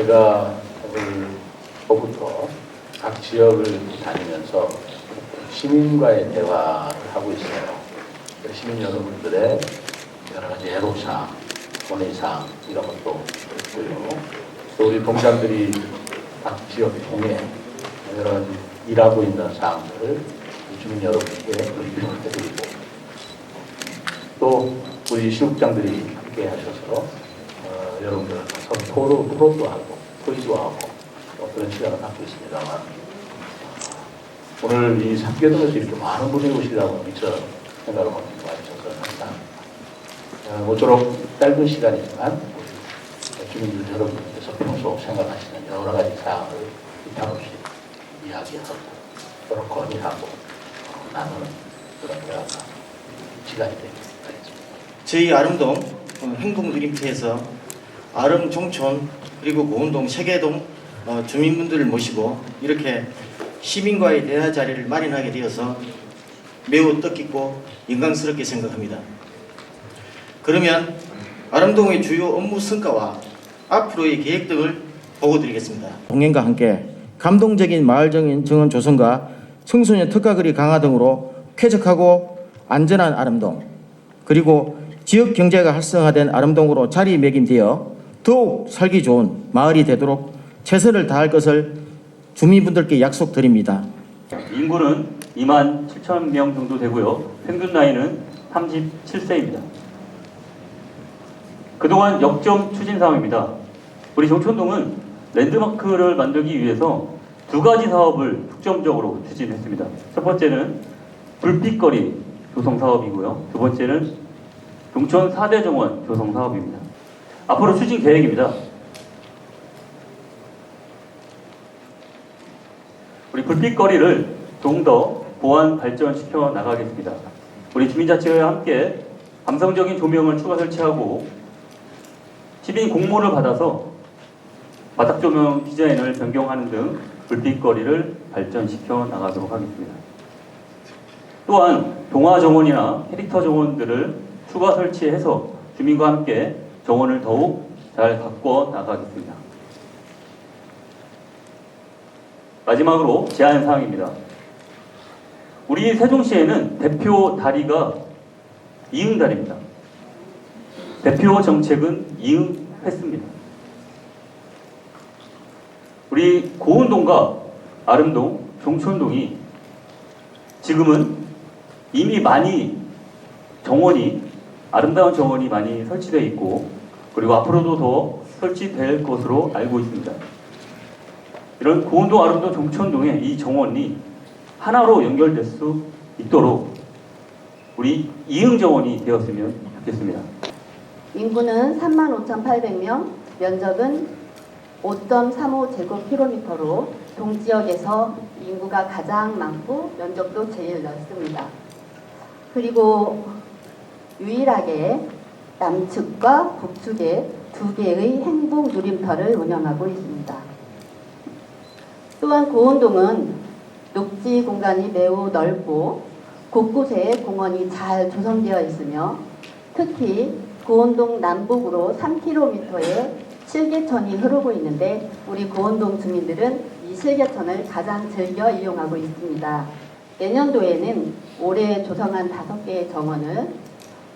제가 오늘 오후부터 각 지역을 다니면서 시민과의 대화를 하고 있어요. 시민 여러분들의 여러 가지 애로사항, 고뇌사항 이런 것도 있고요. 또 우리 동장들이 각 지역을 통해 이런 일하고 있는 사항들을 주민 여러분께 브리핑을 해드리고 또 우리 시국장들이 함께 하셔서 여러분들 서로 토론도 하고 토의도 하고 그런 시간을 갖고 있습니다만 오늘 이 삼계동에서 이렇게 많은 분이 오시려고 미처 생각을 못하고 와주셔서 항상 모쪼록 짧은 시간이지만 주민들 여러분께서 평소 생각하시는 여러 가지 사항을 비탄 없이 이야기하고 서로 건의하고 나누는 그런 대화가 시간이 되겠습니다. 저희 아름동 행복누림터에서 아름 종촌 그리고 고운동 세계동 주민분들을 모시고 이렇게 시민과의 대화 자리를 마련하게 되어서 매우 뜻깊고 영광스럽게 생각합니다. 그러면 아름동의 주요 업무 성과와 앞으로의 계획 등을 보고드리겠습니다. 동행과 함께 감동적인 마을적인 정원 조성과 청소년 특화거리 강화 등으로 쾌적하고 안전한 아름동 그리고 지역 경제가 활성화된 아름동으로 자리매김되어 더욱 살기 좋은 마을이 되도록 최선을 다할 것을 주민분들께 약속드립니다. 인구는 2만 7천 명 정도 되고요. 평균 나이는 37세입니다. 그동안 역점 추진 사항입니다. 우리 정촌동은 랜드마크를 만들기 위해서 두 가지 사업을 중점적으로 추진했습니다. 첫 번째는 불빛거리 조성 사업이고요. 두 번째는 동촌 4대 정원 조성 사업입니다. 앞으로 추진 계획입니다. 우리 불빛거리를 좀 더 보완 발전시켜 나가겠습니다. 우리 주민자치회와 함께 감성적인 조명을 추가 설치하고 시민 공모를 받아서 바닥 조명 디자인을 변경하는 등 불빛거리를 발전시켜 나가도록 하겠습니다. 또한 동화 정원이나 캐릭터 정원들을 추가 설치해서 주민과 함께 정원을 더욱 잘 가꿔 나가겠습니다. 마지막으로 제안 사항입니다. 우리 세종시에는 대표 다리가 이응다리입니다. 대표 정책은 이응패스입니다. 우리 고운동과 아름동, 종촌동이 지금은 이미 많이 아름다운 정원이 많이 설치되어 있고 그리고 앞으로도 더 설치될 것으로 알고 있습니다. 이런 고운동, 아름동, 종촌동의 이 정원이 하나로 연결될 수 있도록 우리 이응정원이 되었으면 좋겠습니다. 인구는 35,800명, 면적은 5.35제곱킬로미터로 동지역에서 인구가 가장 많고 면적도 제일 넓습니다. 그리고 유일하게 남측과 북측에 두 개의 행복 누림터를 운영하고 있습니다. 또한 고운동은 녹지 공간이 매우 넓고 곳곳에 공원이 잘 조성되어 있으며 특히 고운동 남북으로 3km의 실개천이 흐르고 있는데 우리 고운동 주민들은 이 실개천을 가장 즐겨 이용하고 있습니다. 내년도에는 올해 조성한 5개의 정원을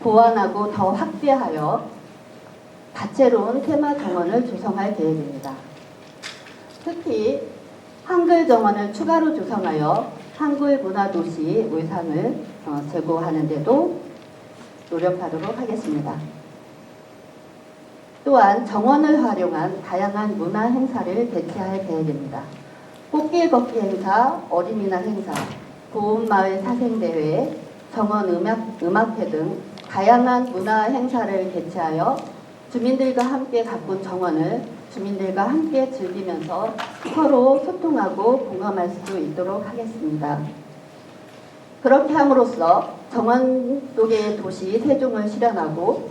보완하고 더 확대하여 다채로운 테마 정원을 조성할 계획입니다. 특히 한글 정원을 추가로 조성하여 한글 문화도시 의상을 제고하는 데도 노력하도록 하겠습니다. 또한 정원을 활용한 다양한 문화 행사를 개최할 계획입니다. 꽃길 걷기 행사, 어린이날 행사, 고운마을 사생대회, 정원 음악회 등 다양한 문화 행사를 개최하여 주민들과 함께 가꾼 정원을 주민들과 함께 즐기면서 서로 소통하고 공감할 수 있도록 하겠습니다. 그렇게 함으로써 정원도의 도시 세종을 실현하고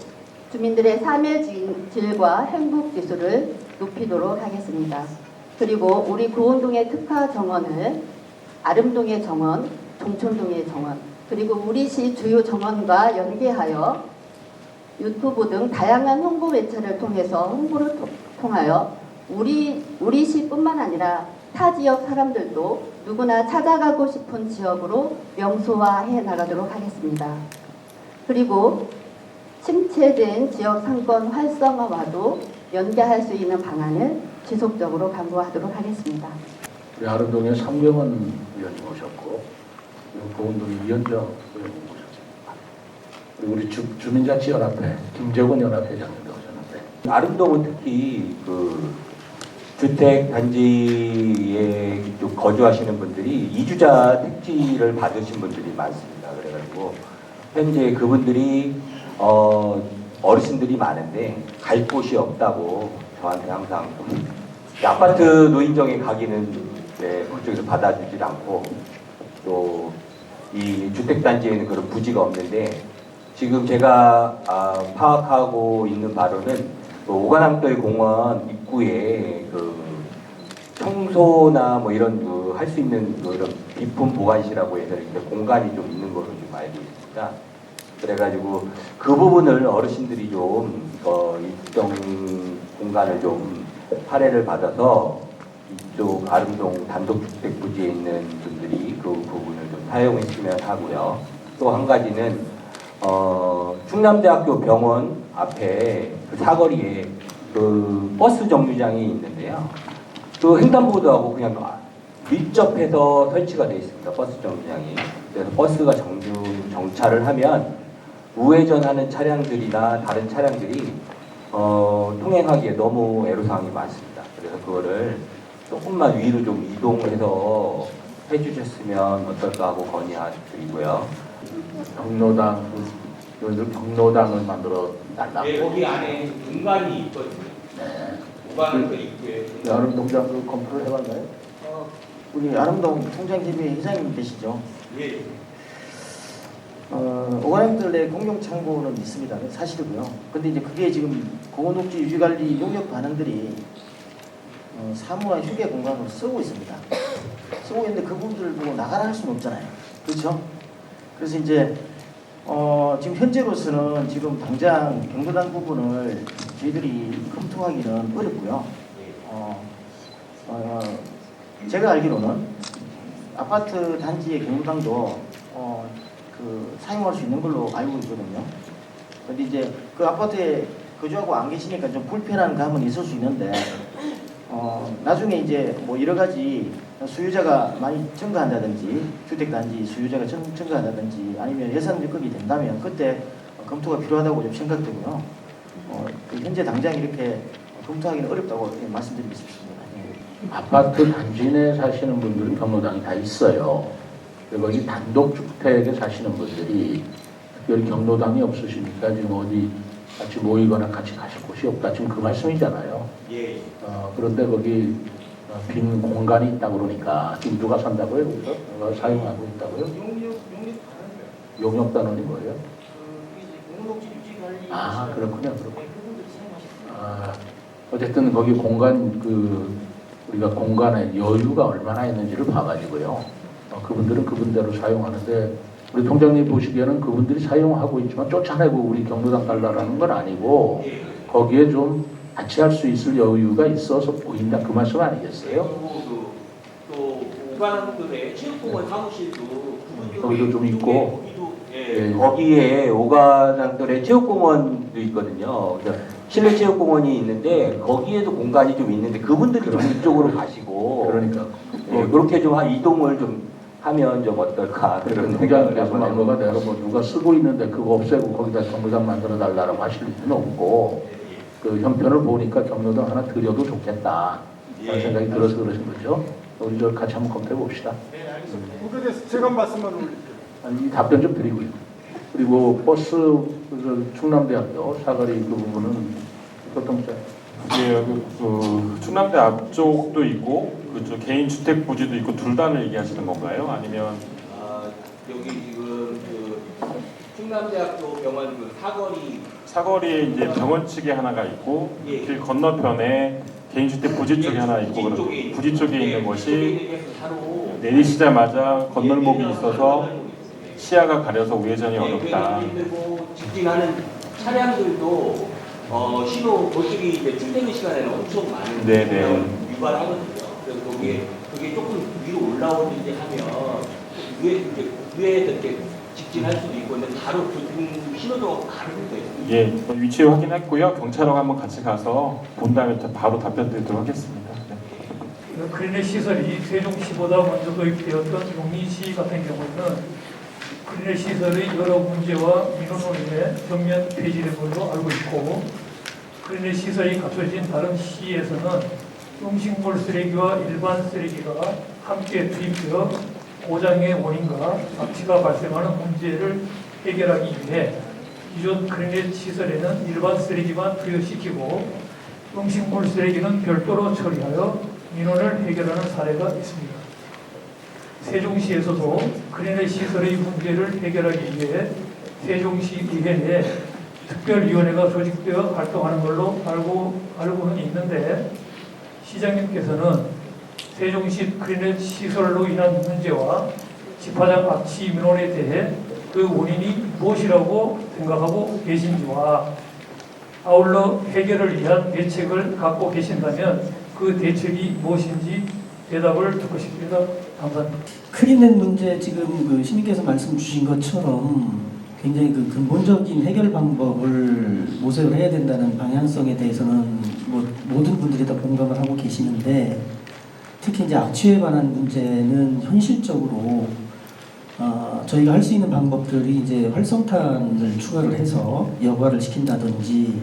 주민들의 삶의 질과 행복 지수를 높이도록 하겠습니다. 그리고 우리 고운동의 특화 정원을 아름동의 정원, 종촌동의 정원, 그리고 우리 시 주요 정원과 연계하여 유튜브 등 다양한 홍보 매체를 통해서 홍보를 통하여 우리 시뿐만 아니라 타 지역 사람들도 누구나 찾아가고 싶은 지역으로 명소화해 나가도록 하겠습니다. 그리고 침체된 지역 상권 활성화와도 연계할 수 있는 방안을 지속적으로 강구하도록 하겠습니다. 우리 아름동에 상경원 위원님 오셨고, 그리고 보은동에 이현정 의원님 오셨습니다. 그리고 우리 주민자치연합회 김재권 연합회장님도 오셨는데, 아름동은 특히 그 주택 단지에 거주하시는 분들이 이주자 택지를 받으신 분들이 많습니다. 그래가지고 현재 그분들이 어르신들이 많은데 갈 곳이 없다고 저한테 항상 좀 아파트 노인정에 가기는 그쪽에서 받아주질 않고 또 이 주택단지에는 그런 부지가 없는데 지금 제가 파악하고 있는 바로는 오가남도의 공원 입구에 그 청소나 뭐 이런 그 할 수 있는 그 이런 비품 보관실이라고 해서 이렇게 공간이 좀 있는 걸로 좀 알고 있습니다. 그래가지고 그 부분을 어르신들이 좀 일정 공간을 좀 할애를 받아서 이쪽 아름동 단독주택 부지에 있는 분들이 그 부분을 좀 사용했으면 하고요. 또 한 가지는 충남대학교 병원 앞에 그 사거리에 그 버스 정류장이 있는데요. 그 횡단보도하고 그냥 밀접해서 설치가 되어 있습니다. 버스 정류장이. 그래서 버스가 정차를 하면 우회전하는 차량들이나 다른 차량들이 통행하기에 너무 애로사항이 많습니다. 그래서 그거를 조금만 위로 좀 이동해서 해주셨으면 어떨까 하고 건의드리고요. 경로당을 만들어 달라고. 네, 거기 안에 공간이 있거든요. 네. 공간은 그 입구에. 아름동장 그 검토를 해봤나요? 우리 아름동 통장TV 회장님 계시죠? 예. 오가남들의 공용 창고는 있습니다. 사실이고요. 근데 이제 그게 지금 공원녹지 유지관리 용역 반응들이 사무와 휴게 공간으로 쓰고 있습니다. 쓰고 있는데 그분들을 보고 나가라 할 수는 없잖아요. 그렇죠? 그래서 이제 지금 현재로서는 지금 당장 경로당 부분을 저희들이 검토하기는 어렵고요. 제가 알기로는 아파트 단지의 경로당도 사용할 수 있는 걸로 알고 있거든요. 근데 이제 그 아파트에 거주하고 안 계시니까 좀 불편한 감은 있을 수 있는데 나중에 이제 뭐 여러 가지 수요자가 많이 증가한다든지 주택단지 수요자가 증가한다든지 아니면 예산 적극이 된다면 그때 검토가 필요하다고 좀 생각되고요. 현재 당장 이렇게 검토하기는 어렵다고 말씀드리고 싶습니다. 아파트 단지 내에 사시는 분들은 경로당이 다 있어요. 그리고 이 단독주택에 사시는 분들이 특별히 경로당이 없으시니까 지금 어디 같이 모이거나 같이 가실 곳이 없다. 지금 그 말씀이잖아요. 예. 그런데 거기 빈 공간이 있다 그러니까 지금 누가 산다고요? 여기서? 누가 사용하고 있다고요? 용역단원이 뭐예요? 그렇군요. 어쨌든 거기 공간 우리가 공간에 여유가 얼마나 있는지를 봐가지고요. 그분들은 그분대로 사용하는데 우리 통장님 보시기에는 그분들이 사용하고 있지만 쫓아내고 우리 경로당 달라라는 건 아니고 거기에 좀 같이 할 수 있을 여유가 있어서 보인다 그 말씀 아니겠어요? 또 오가남들의 체육공원 사무실도 거기도 좀 있고 예. 거기에 오가남들의 체육공원도 있거든요. 그래서 실내 체육공원이 있는데 거기에도 공간이 좀 있는데 그분들이 좀 이쪽으로 가시고 그러니까 그렇게 좀 이동을 좀 하면 좀 어떨까 그런 생각을 통장에서 한 거가 내가 뭐 누가 쓰고 있는데 그거 없애고 거기다 경로당 만들어 달라고 하실 일은 없고 그 형편을 보니까 경로당 하나 드려도 좋겠다 그런 생각이 들어서 그러신 거죠. 우리 저 같이 한번 검토해 봅시다. 네, 알겠습니다. 그거에 대해서 제가 말씀만 올릴게요. 이 답변 좀 드리고요. 그리고 버스 충남대학교 사거리 그 부분은 교통자. 예, 여기 충남대 앞쪽도 있고 그쪽 개인 주택 부지도 있고 둘 다를 얘기하시는 건가요? 아니면 여기 지금 그 충남대학교 병원 그 사거리에 이제 병원 측에 하나가 있고 예. 길 건너편에 개인 주택 부지 쪽에 하나 있고 부지 쪽에 있는 것이 내리시자마자 건널목이 있어서 시야가 가려서 우회전이 어렵다. 그리고 직진하는 차량들도 신호 그쪽이 이제 출퇴근 시간에는 엄청 많은 네네. 유발하거든요. 그래서 그게 조금 위로 올라오는지 하면 위에서 이렇게 직진할 수도 있고, 근데 바로 교통 신호도 바로 돼요. 예, 위치 확인했고요. 경찰하고 한번 같이 가서 본 다음에 바로 답변 드리도록 하겠습니다. 네. 크리넷 시설이 세종시보다 먼저 도입되었던 용인시 같은 경우에는 크리넷 시설의 여러 문제와 민원으로 인해 전면 폐지된 걸로 알고 있고, 크리넷 시설이 갖춰진 다른 시에서는 음식물 쓰레기와 일반 쓰레기가 함께 투입되어 고장의 원인과 악취가 발생하는 문제를 해결하기 위해 기존 크리넷 시설에는 일반 쓰레기만 투여시키고 음식물 쓰레기는 별도로 처리하여 민원을 해결하는 사례가 있습니다. 세종시에서도 크리넷 시설의 문제를 해결하기 위해 세종시의회에 특별위원회가 조직되어 활동하는 걸로 알고는 있는데, 시장님께서는 세종시 크리넷 시설로 인한 문제와 집화장 악취 민원에 대해 그 원인이 무엇이라고 생각하고 계신지와 아울러 해결을 위한 대책을 갖고 계신다면 그 대책이 무엇인지 대답을 듣고 싶습니다. 감사합니다. 크리넷 문제 지금 그 시민께서 말씀 주신 것처럼 굉장히 그 근본적인 해결 방법을 모색을 해야 된다는 방향성에 대해서는 뭐 모든 분들이 다 공감을 하고 계시는데, 특히 이제 악취에 관한 문제는 현실적으로 저희가 할 수 있는 방법들이 이제 활성탄을 추가를 해서 여과를 시킨다든지,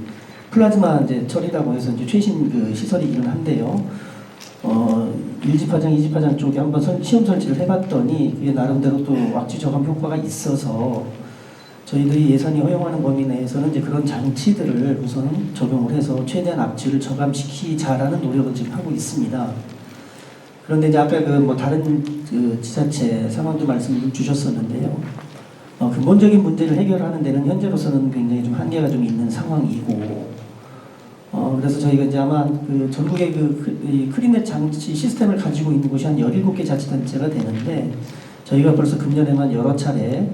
플라즈마 이제 처리라고 해서 이제 최신 그 시설이기는 한데요. 1집화장, 2집화장 쪽에 한번 시험 설치를 해봤더니 그게 나름대로 또 악취 저감 효과가 있어서 저희들이 예산이 허용하는 범위 내에서는 이제 그런 장치들을 우선 적용을 해서 최대한 악취를 저감시키자라는 노력을 지금 하고 있습니다. 그런데 이제 아까 그 뭐 다른 그 지자체 상황도 말씀을 주셨었는데요. 근본적인 문제를 해결하는 데는 현재로서는 굉장히 좀 한계가 좀 있는 상황이고, 그래서 저희가 이제 아마 그 전국의 그 크리넷 장치 시스템을 가지고 있는 곳이 한 17개 자치단체가 되는데, 저희가 벌써 금년에만 여러 차례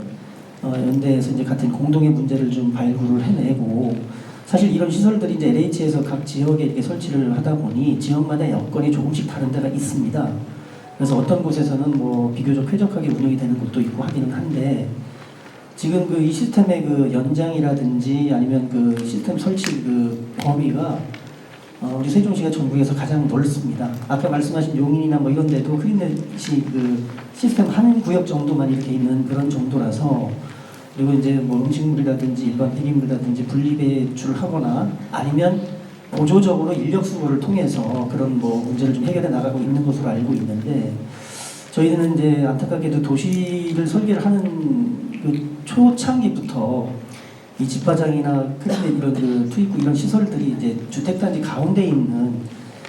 연대에서 이제 같은 공동의 문제를 좀 발굴을 해내고, 사실 이런 시설들이 이제 LH에서 각 지역에 이렇게 설치를 하다 보니 지역마다 여건이 조금씩 다른 데가 있습니다. 그래서 어떤 곳에서는 뭐 비교적 쾌적하게 운영이 되는 곳도 있고 하기는 한데, 지금 그 이 시스템의 그 연장이라든지 아니면 그 시스템 설치 그 범위가 우리 세종시가 전국에서 가장 넓습니다. 아까 말씀하신 용인이나 뭐 이런 데도 크리넷이 그 시스템 한 구역 정도만 이렇게 있는 그런 정도라서, 그리고 이제 뭐 음식물이라든지 일반 폐기물이라든지 분리배출을 하거나 아니면 보조적으로 인력 수거를 통해서 그런 뭐 문제를 좀 해결해 나가고 있는 것으로 알고 있는데, 저희는 이제 안타깝게도 도시를 설계를 하는 그 초창기부터 이 집화장이나 크리넷 이런 그 투입구 이런 시설들이 이제 주택단지 가운데 있는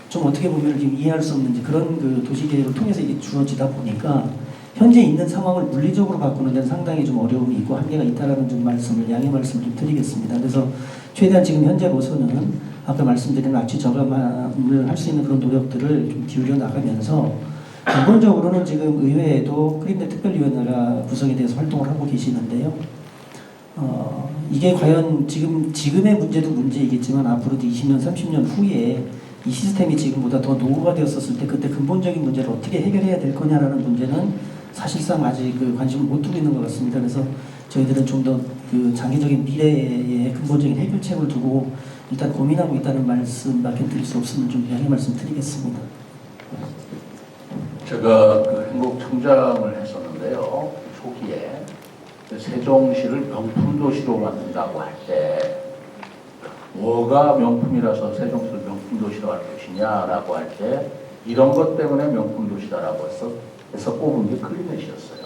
좀 어떻게 보면 지금 이해할 수 없는 그런 그 도시계획을 통해서 이게 주어지다 보니까 현재 있는 상황을 물리적으로 바꾸는 데는 상당히 좀 어려움이 있고 한계가 있다라는 좀 양해 말씀을 좀 드리겠습니다. 그래서 최대한 지금 현재로서는 아까 말씀드린 악취 저감을 할 수 있는 그런 노력들을 좀 기울여 나가면서, 기본적으로는 지금 의회에도 크리넷 특별위원회가 구성이 돼서 활동을 하고 계시는데요. 이게 과연 지금의 문제도 문제이겠지만 앞으로도 20년, 30년 후에 이 시스템이 지금보다 더 노후가 되었었을 때 그때 근본적인 문제를 어떻게 해결해야 될 거냐라는 문제는 사실상 아직 그 관심을 못 두고 있는 것 같습니다. 그래서 저희들은 좀 더 그 장기적인 미래의 근본적인 해결책을 두고 일단 고민하고 있다는 말씀밖에 드릴 수 없으면 좀 양해 말씀 드리겠습니다. 제가 그 행복청장을 했었는데요. 초기에 세종시를 명품도시로 만든다고 할 때 뭐가 명품이라서 세종시를 명품도시로 할 것이냐라고 할 때 이런 것 때문에 명품도시다라고 해서 꼽은 게 클린넷이었어요.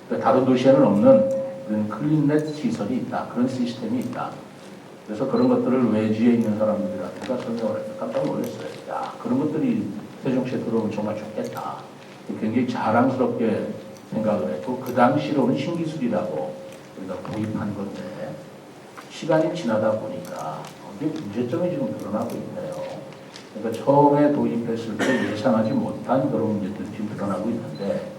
그러니까 다른 도시에는 없는 그런 클린넷 시설이 있다. 그런 시스템이 있다. 그래서 그런 것들을 외지에 있는 사람들한테가 설명을 해서 깜짝 놀랐어요. 야, 그런 것들이 세종시에 들어오면 정말 좋겠다. 굉장히 자랑스럽게 생각을 했고, 그 당시로는 신기술이라고 우리가 도입한 건데, 시간이 지나다 보니까 굉장히 문제점이 지금 드러나고 있네요. 그러니까 처음에 도입했을 때 예상하지 못한 그런 문제들이 지금 드러나고 있는데,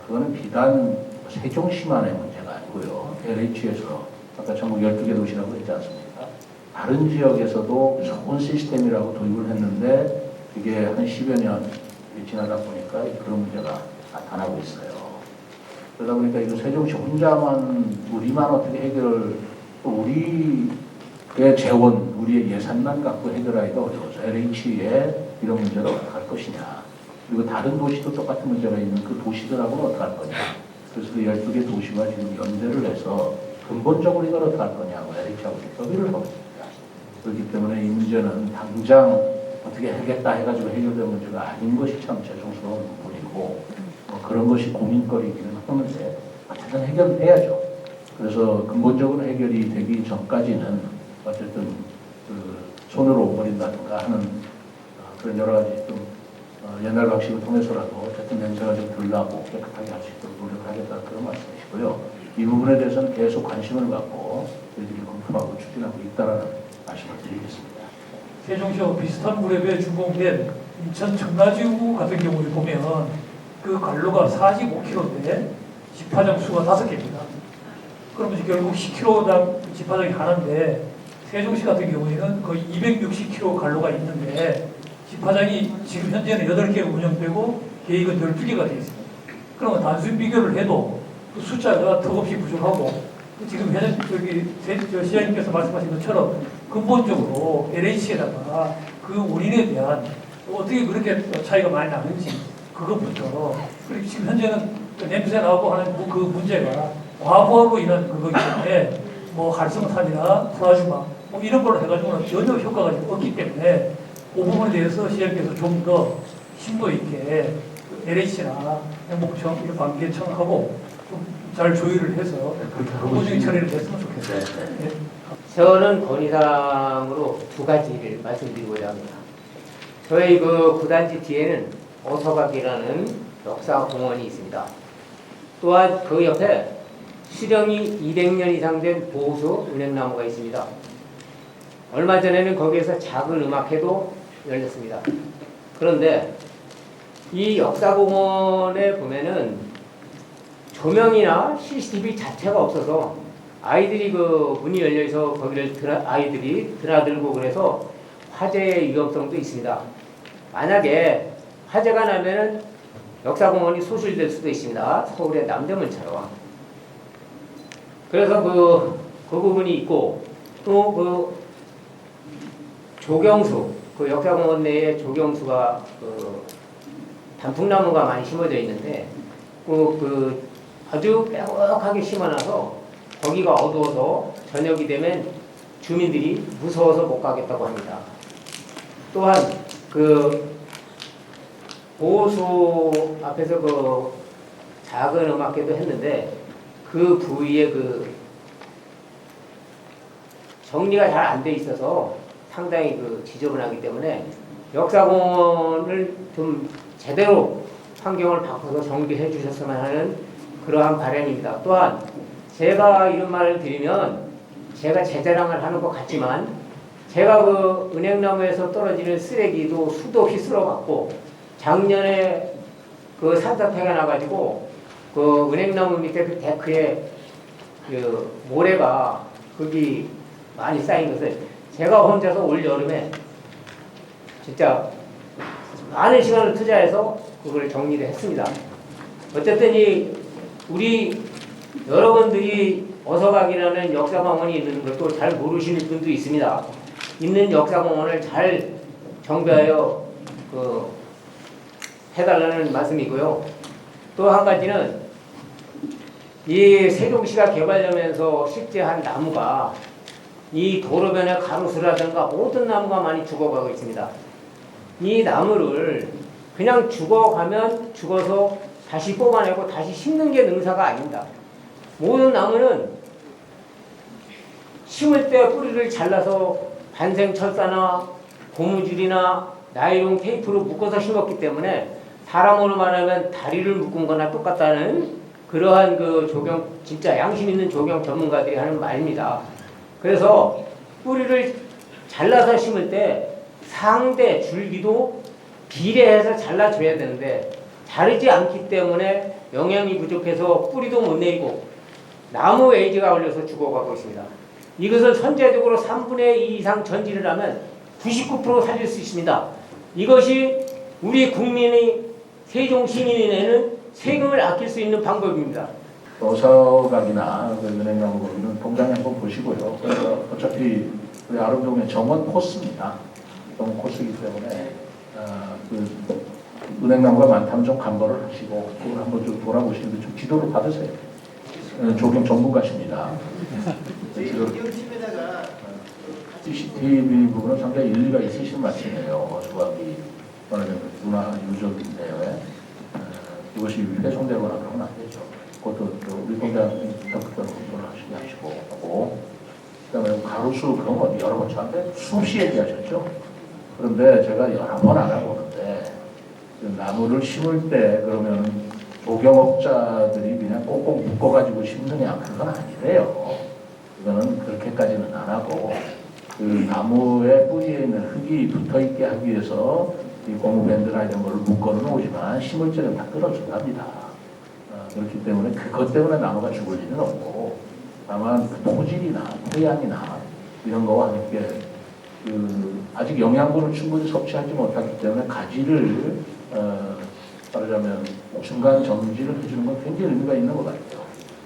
그거는 비단 세종시만의 문제가 아니고요. LH에서 아까 전국 12개 도시라고 했지 않습니까? 다른 지역에서도 좋은 시스템이라고 도입을 했는데 그게 한 10여 년 지나다 보니까 그런 문제가 나타나고 있어요. 그러다 보니까 이거 세종시 혼자만 우리만 어떻게 해결을 우리의 재원, 우리의 예산만 갖고 해결하기가 어려워서 LH에 이런 문제를 어떻게 할 것이냐. 그리고 다른 도시도 똑같은 문제가 있는 그 도시들하고는 어떻게 할 거냐. 그래서 그 12개 도시가 지금 연대를 해서 근본적으로 이걸 어떻게 할 거냐고 LH하고 협의를 하고 있습니다. 그렇기 때문에 이 문제는 당장 어떻게 하겠다 해가지고 해결된 문제가 아닌 것이 참 죄송스러운 부분이고 그런 것이 고민거리기는 하는데 어쨌든 해결해야죠. 그래서 근본적으로 해결이 되기 전까지는 어쨌든 그 손으로 버린다든가 하는 그런 여러 가지 좀 옛날 방식을 통해서라도 어쨌든 냄새가 좀 덜 나고 깨끗하게 할 수 있도록 노력을 하겠다 그런 말씀이시고요. 이 부분에 대해서는 계속 관심을 갖고 저희들이 검토하고 추진하고 있다라는 말씀을 드리겠습니다. 세종시와 비슷한 무렵에 준공된 인천 청라지구 같은 경우를 보면 그 관로가 45km인데 집화장 수가 5개입니다. 그러면 결국 10km당 집화장이 하나인데 세종시 같은 경우에는 거의 260km 관로가 있는데 집화장이 지금 현재는 8개가 운영되고 계획은 12개가 되어 있습니다. 그러면 단순 비교를 해도 그 숫자가 턱없이 부족하고 지금 시장님께서 말씀하신 것처럼 근본적으로 LH에다가 그 원인에 대한 어떻게 그렇게 차이가 많이 나는지 그것부터 그리고 지금 현재는 그 냄새 나고 하는 그 문제가 과부하로 인한 그거기 때문에 뭐 활성탄이나 플라즈마 뭐 이런 걸로 해가지고는 전혀 효과가 없기 때문에 그 부분에 대해서 시장님께서 좀 더 심도 있게 LH나 행복청 이런 관계청하고 좀 잘 조율을 해서 근본적인 처리를 했으면 좋겠어요. 네. 저는 건의사항으로 2가지를 말씀드리고자 합니다. 저희 그 구단지 뒤에는 어서각이라는 역사공원이 있습니다. 또한 그 옆에 수령이 200년 이상 된 보수 은행나무가 있습니다. 얼마 전에는 거기에서 작은 음악회도 열렸습니다. 그런데 이 역사공원에 보면은 조명이나 CCTV 자체가 없어서 아이들이 그 문이 열려서 거기를 아이들이 드나들고 그래서 화재의 위험성도 있습니다. 만약에 화재가 나면은 역사공원이 소실될 수도 있습니다. 서울의 남대문처럼. 그래서 그 부분이 있고 또 그 조경수, 그 역사공원 내에 조경수가 그 단풍나무가 많이 심어져 있는데 그 아주 빼곡하게 심어놔서 거기가 어두워서 저녁이 되면 주민들이 무서워서 못 가겠다고 합니다. 또한 그 보호수 앞에서 그 작은 음악회도 했는데 그 부위에 그 정리가 잘 안 돼 있어서 상당히 그 지저분하기 때문에 역사공원을 좀 제대로 환경을 바꿔서 정비해 주셨으면 하는 그러한 바람입니다. 또한 제가 이런 말을 드리면 제가 제 자랑을 하는 것 같지만 제가 그 은행나무에서 떨어지는 쓰레기도 수도 없이 쓸어갔고 작년에 그 산사태가 나가지고 그 은행나무 밑에 그 데크에 그 모래가 거기 많이 쌓인 것을 제가 혼자서 올 여름에 진짜 많은 시간을 투자해서 그걸 정리를 했습니다. 어쨌든 우리 여러분들이 어서각이라는 역사공원이 있는 것도 잘 모르시는 분도 있습니다. 있는 역사공원을 잘 정비하여 해달라는 말씀이고요. 또 한 가지는 이 세종시가 개발되면서 실제 한 나무가 이 도로변의 가로수라든가 모든 나무가 많이 죽어가고 있습니다. 이 나무를 그냥 죽어가면 죽어서 다시 뽑아내고 다시 심는 게 능사가 아닙니다. 모든 나무는 심을 때 뿌리를 잘라서 반생철사나 고무줄이나 나일론 테이프로 묶어서 심었기 때문에 사람으로 말하면 다리를 묶은 거나 똑같다는 그러한 그 조경, 진짜 양심 있는 조경 전문가들이 하는 말입니다. 그래서 뿌리를 잘라서 심을 때 상대 줄기도 비례해서 잘라줘야 되는데 자르지 않기 때문에 영양이 부족해서 뿌리도 못 내리고 나무 에이즈가 걸려서 죽어가고 있습니다. 이것을 선제적으로 3분의 2 이상 전지를 하면 99% 살릴 수 있습니다. 이것이 우리 국민이 세종 시민이 내는 세금을 아낄 수 있는 방법입니다. 어사각이나 은행나무 거기는 동장에 한번 보시고요. 그래서 어차피 우리 아름동의 정원 코스입니다. 정원 코스이기 때문에 그 은행나무가 많다면 좀 간벌을 하시고 그걸 한번 좀 돌아보시는데 좀 지도를 받으세요. 조경 전문가십니다. CCTV 부분은 상당히 일리가 있으신 말씀이에요. 어수각이 말하자면 문화 유적인 대회 이것이 훼손되거나 그러면 안 되죠. 그것도 우리 공장 적극적으로 공부를 하시고 하고 그다음에 가로수 그런 거 여러 번 저한테 수없이 얘기하셨죠. 그런데 제가 여러 번 알아보는데 그 나무를 심을 때 그러면 조경업자들이 그냥 꼭꼭 묶어가지고 심느냐 그건 아니래요. 이거는 그렇게까지는 안 하고 그 나무의 뿌리에 있는 흙이 붙어있게 하기 위해서 이 고무밴드나 이런 걸 묶어 놓으지만 심을 때는 다 끊어준답니다. 그렇기 때문에 그것 때문에 나무가 죽을 일은 없고 다만 토질이나 토양이나 이런 거와 함께 아직 영양분을 충분히 섭취하지 못하기 때문에 가지를 말하자면 중간 정지를 해주는 건 굉장히 의미가 있는 것 같아요.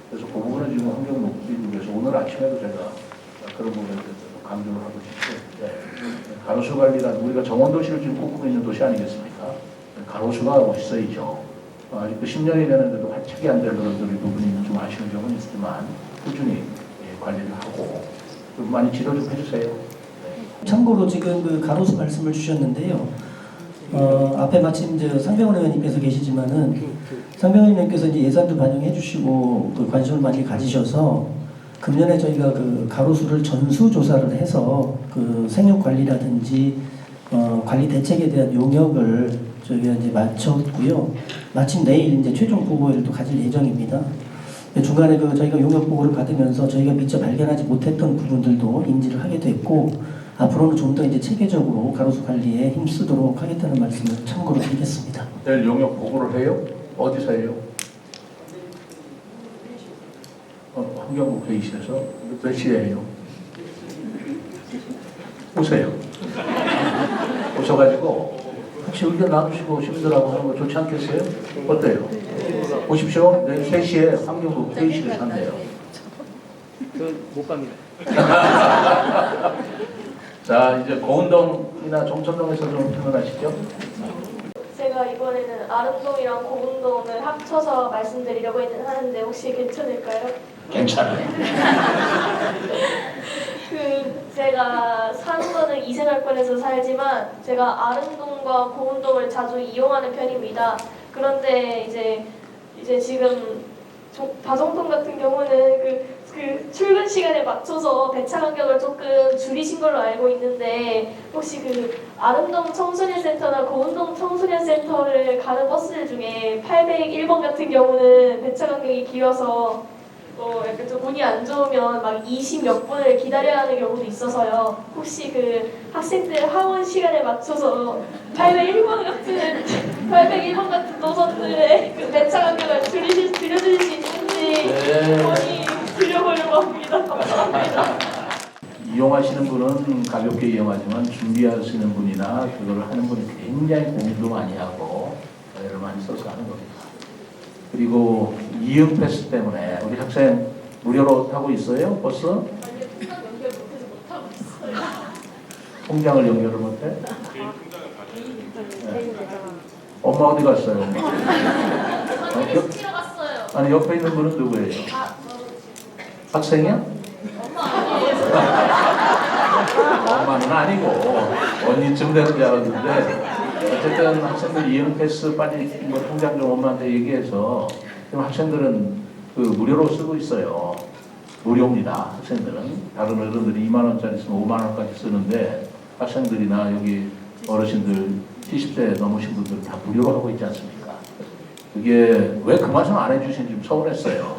그래서 그 부분은 지금 환경녹지국에서 오늘 아침에도 제가 그런 부분에 대해서 강조를 하고 싶은데 가로수 관리란 우리가 정원도시를 지금 꿈꾸고 있는 도시 아니겠습니까? 가로수가 멋있어야죠. 아직도 10년이 되는데도 활착이 안 되는 그런 부분이 좀 아쉬운 점은 있지만 꾸준히 관리를 하고 좀 많이 지도 좀 해주세요. 네. 참고로 지금 그 가로수 말씀을 주셨는데요. 앞에 마침 이제 상병원 의원님께서 계시지만은 상병원 의원님께서 이제 예산도 반영해 주시고 그 관심을 많이 가지셔서 금년에 저희가 그 가로수를 전수 조사를 해서 그 생육 관리라든지 관리 대책에 대한 용역을 저희가 이제 마쳤고요. 마침 내일 이제 최종 보고회를 또 가질 예정입니다. 중간에 그 저희가 용역 보고를 받으면서 저희가 미처 발견하지 못했던 부분들도 인지를 하게 됐고 앞으로는 좀 더 이제 체계적으로 가로수 관리에 힘쓰도록 하겠다는 말씀을 참고로 드리겠습니다. 내일 용역 보고를 해요? 어디서 해요? 환경부 회의실에서 몇 시에 해요? 오세요. 오셔가지고 같이 의견 나누시고 시민들하고 하는 거 좋지 않겠어요? 어때요? 오십시오. 내일 3시에 환경부 회의실에서 한대요. 못 갑니다. 자, 이제 고운동이나 종천동에서 좀 표현하시죠. 제가 이번에는 아름동이랑 고운동을 합쳐서 말씀드리려고 하는데 혹시 괜찮을까요? 괜찮아요. 제가 사는 거는 이생활권에서 살지만 제가 아름동과 고운동을 자주 이용하는 편입니다. 그런데 이제 지금 다정동 같은 경우는 그 출근 시간에 맞춰서 배차 간격을 조금 줄이신 걸로 알고 있는데 혹시 그 아름동 청소년센터나 고운동 청소년센터를 가는 버스들 중에 801번 같은 경우는 배차 간격이 길어서 약간 좀 운이 안 좋으면 막 20몇 분을 기다려야 하는 경우도 있어서요. 혹시 그 학생들 하원 시간에 맞춰서 801번 같은 노선들의 그 배차 간격을 줄여주실 수 있는지 건의 드려보려고 합니다. 감사합니다. 이용하시는 분은 가볍게 이용하지만 준비하시는 분이나 그걸 하는 분이 굉장히 고민도 많이 하고 애를 많이 써서 하는 겁니다. 그리고 이응 패스 때문에 우리 학생 무료로 타고 있어요? 버스? 아니요, 통장 연결 못해서 못 타고 있어요. 통장을 연결을 못해? 네. 엄마 어디 갔어요? 저는 치러 갔어요. 아니 옆에 있는 분은 누구예요? 학생이야? 엄마 아니에요. 엄마는 아니고 언니쯤 되는 줄 알았는데 어쨌든 학생들 이응 패스 빨리 뭐 통장 좀 엄마한테 얘기해서 지금 학생들은 그 무료로 쓰고 있어요. 무료입니다. 학생들은 다른 어른들이 2만 원짜리 쓰면 5만 원까지 쓰는데 학생들이나 여기 어르신들 70세 넘으신 분들 다 무료로 하고 있지 않습니까? 그게 왜 그 말씀 안 해주신지 좀 서운했어요.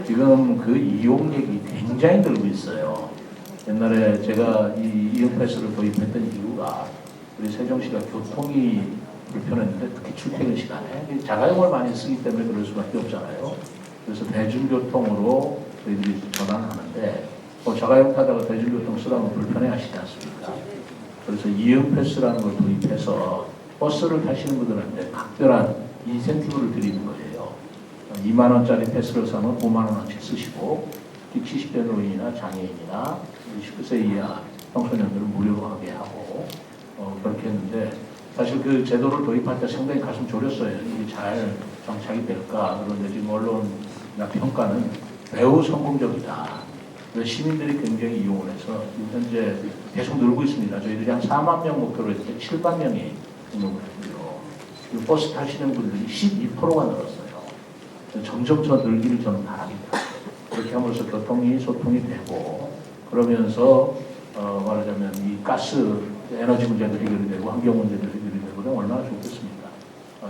지금 그 이용액이 굉장히 늘고 있어요. 옛날에 제가 이 이응 패스를 도입했던 이유가 우리 세종시가 교통이 불편했는데 특히 출퇴근 시간에 자가용을 많이 쓰기 때문에 그럴 수밖에 없잖아요. 그래서 대중교통으로 저희들이 전환하는데 자가용 타다가 대중교통 쓰다가 불편해 하시지 않습니까? 그래서 이응 패스라는 걸 도입해서 버스를 타시는 분들한테 각별한 인센티브를 드리는 거예요. 2만 원짜리 패스를 사면 5만 원어치 쓰시고 70대 노인이나 장애인이나 19세 이하 청소년들은 무료로 하게 하고 그렇게 했는데 사실 그 제도를 도입할 때 상당히 가슴 졸였어요. 이게 잘 정착이 될까? 그런데 지금 언론이나 평가는 매우 성공적이다. 시민들이 굉장히 이용을 해서 현재 계속 늘고 있습니다. 저희들이 한 4만 명 목표로 했을 때 7만 명이 등록을 했고요. 버스 타시는 분들이 12%가 늘었어요. 점점 더 늘기를 저는 바랍니다. 그렇게 함으로써 교통이 소통이 되고 그러면서 말하자면 이 가스 에너지 문제도 해결이 되고 환경 문제도 해결이 되고 얼마나 좋겠습니까?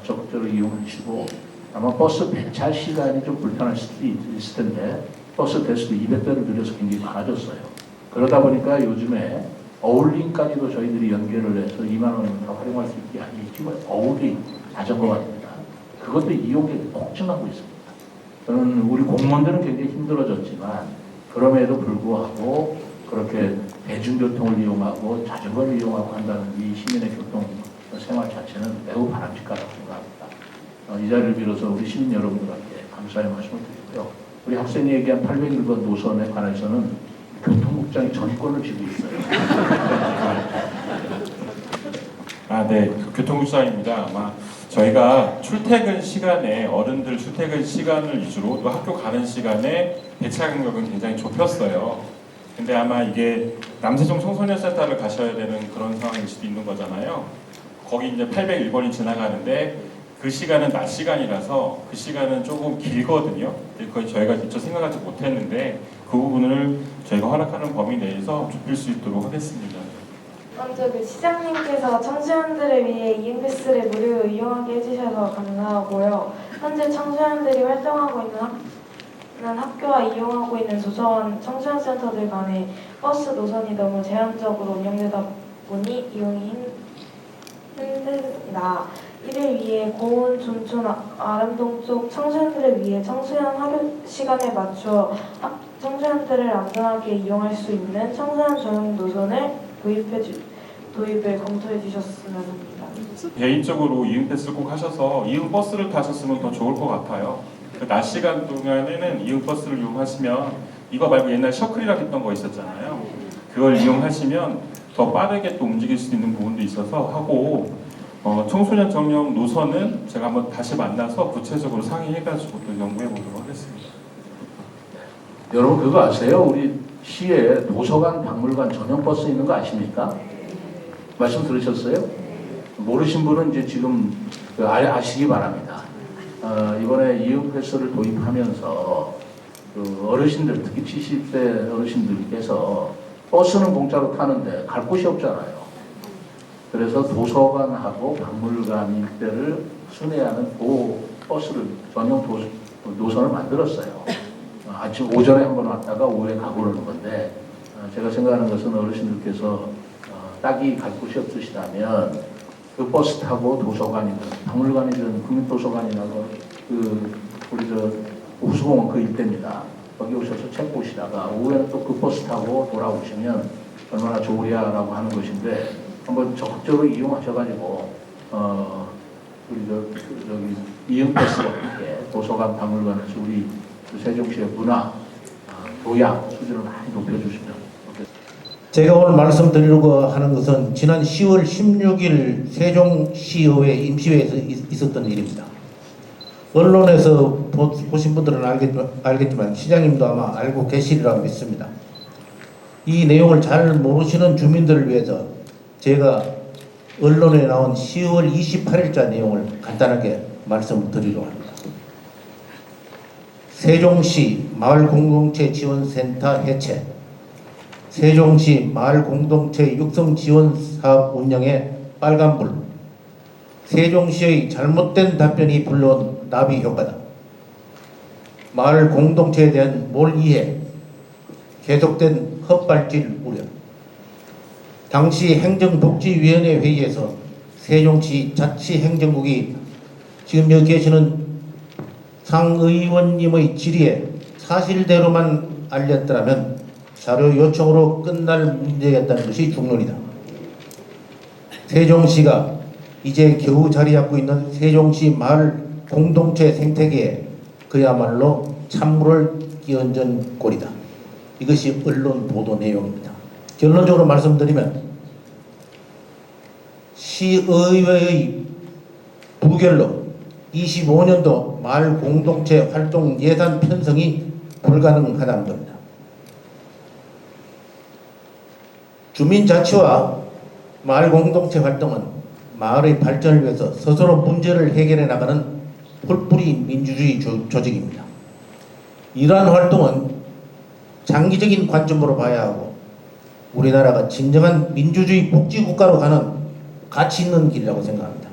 적극적으로 이용하시고 아마 버스 배차 시간이 좀 불편할 수도 있을 텐데 버스 대수도 200배를 늘려서 굉장히 많아졌어요. 그러다 보니까 요즘에 어울림까지도 저희들이 연계를 해서 2만 원을 다 활용할 수 있게 하니까 어울림 자전거가 됩니다. 그것도 이용객이 폭증하고 있습니다. 저는 우리 공무원들은 굉장히 힘들어졌지만 그럼에도 불구하고 그렇게 대중교통을 이용하고 자전거를 이용하고 한다는 이 시민의 교통 생활 자체는 매우 바람직하다고 생각합니다. 이 자리를 빌어서 우리 시민 여러분들한테 감사의 말씀을 드리고요. 우리 학생이 얘기한 801번 노선에 관해서는 교통국장이 전권을 쥐고 있어요. 네, 교통국장입니다. 아마 저희가 출퇴근 시간에 어른들 출퇴근 시간을 위주로 또 학교 가는 시간에 배차 간격은 굉장히 좁혔어요. 근데 아마 이게 남세종 청소년센터를 가셔야 되는 그런 상황일 수도 있는 거잖아요. 거기 이제 801번이 지나가는데 그 시간은 낮 시간이라서 그 시간은 조금 길거든요. 거의 저희가 미처 생각하지 못했는데 그 부분을 저희가 허락하는 범위 내에서 좁힐 수 있도록 하겠습니다. 먼저 시장님께서 청소년들을 위해 이응패스를 무료로 이용하게 해주셔서 감사하고요. 현재 청소년들이 활동하고 있는 학교와 이용하고 있는 조선 청소년센터들 간의 버스 노선이 너무 제한적으로 운영되다 보니 이용이 힘들다. 이를 위해 고운, 존촌, 아름동 쪽 청소년들을 위해 청소년 하교 시간에 맞춰 청소년들을 안전하게 이용할 수 있는 청소년 전용 노선을 도입을 검토해 주셨으면 합니다. 개인적으로 이응패스를 꼭 하셔서 이응버스를 타셨으면 더 좋을 것 같아요. 그 낮 시간 동안에는 이응버스를 이용하시면 이거 말고 옛날 셔클이라고 했던 거 있었잖아요. 그걸 이용하시면 더 빠르게 또 움직일 수 있는 부분도 있어서 하고 청소년 전용 노선은 제가 한번 다시 만나서 구체적으로 상의해가지고 또 연구해 보도록 하겠습니다. 여러분 그거 아세요? 우리 시에 도서관, 박물관 전용 버스 있는 거 아십니까? 말씀 들으셨어요? 모르신 분은 이제 지금 아시기 바랍니다. 이번에 이응패스를 도입하면서 그 어르신들, 특히 70대 어르신들께서 버스는 공짜로 타는데 갈 곳이 없잖아요. 그래서 도서관하고 박물관 일대를 순회하는 버스를 전용 노선을 만들었어요. 아침 오전에 한번 왔다가 오후에 가고 그러는 건데 제가 생각하는 것은 어르신들께서 딱히 갈 곳이 없으시다면 그 버스 타고 도서관이든 박물관이든 국립도서관이나 우리 우수공원 그 일대입니다. 거기 오셔서 책 보시다가 오후에는 또 그 버스 타고 돌아오시면 얼마나 좋으랴라고 하는 것인데 한번 적극적으로 이용하셔가지고 우리 저기 이응패스와 함께 도서관, 박물관에서 우리 세종시의 문화, 교양 수준을 많이 높여주시면 좋겠습니다. 제가 오늘 말씀드리려고 하는 것은 지난 10월 16일 세종시의회 임시회에서 있었던 일입니다. 언론에서 보신 분들은 알겠지만 시장님도 아마 알고 계시리라 믿습니다. 이 내용을 잘 모르시는 주민들을 위해서 제가 언론에 나온 10월 28일자 내용을 간단하게 말씀을 드리려고 합니다. 세종시 마을공동체 지원센터 해체, 세종시 마을공동체 육성지원사업 운영에 빨간불, 세종시의 잘못된 답변이 불러온 나비효과다. 마을공동체에 대한 몰이해, 계속된 헛발질 우려. 당시 행정복지위원회 회의에서 세종시 자치행정국이 지금 여기 계시는 상의원님의 질의에 사실대로만 알렸더라면 자료 요청으로 끝날 문제였다는 것이 중론이다. 세종시가 이제 겨우 자리 잡고 있는 세종시 마을 공동체 생태계에 그야말로 찬물을 끼얹은 꼴이다. 이것이 언론 보도 내용입니다. 결론적으로 말씀드리면 시의회의 부결로 25년도 마을 공동체 활동 예산 편성이 불가능하다는 겁니다. 주민자치와 마을 공동체 활동은 마을의 발전을 위해서 스스로 문제를 해결해 나가는 뿔뿔이 민주주의 조직입니다. 이러한 활동은 장기적인 관점으로 봐야 하고 우리나라가 진정한 민주주의 복지국가로 가는 가치 있는 길이라고 생각합니다.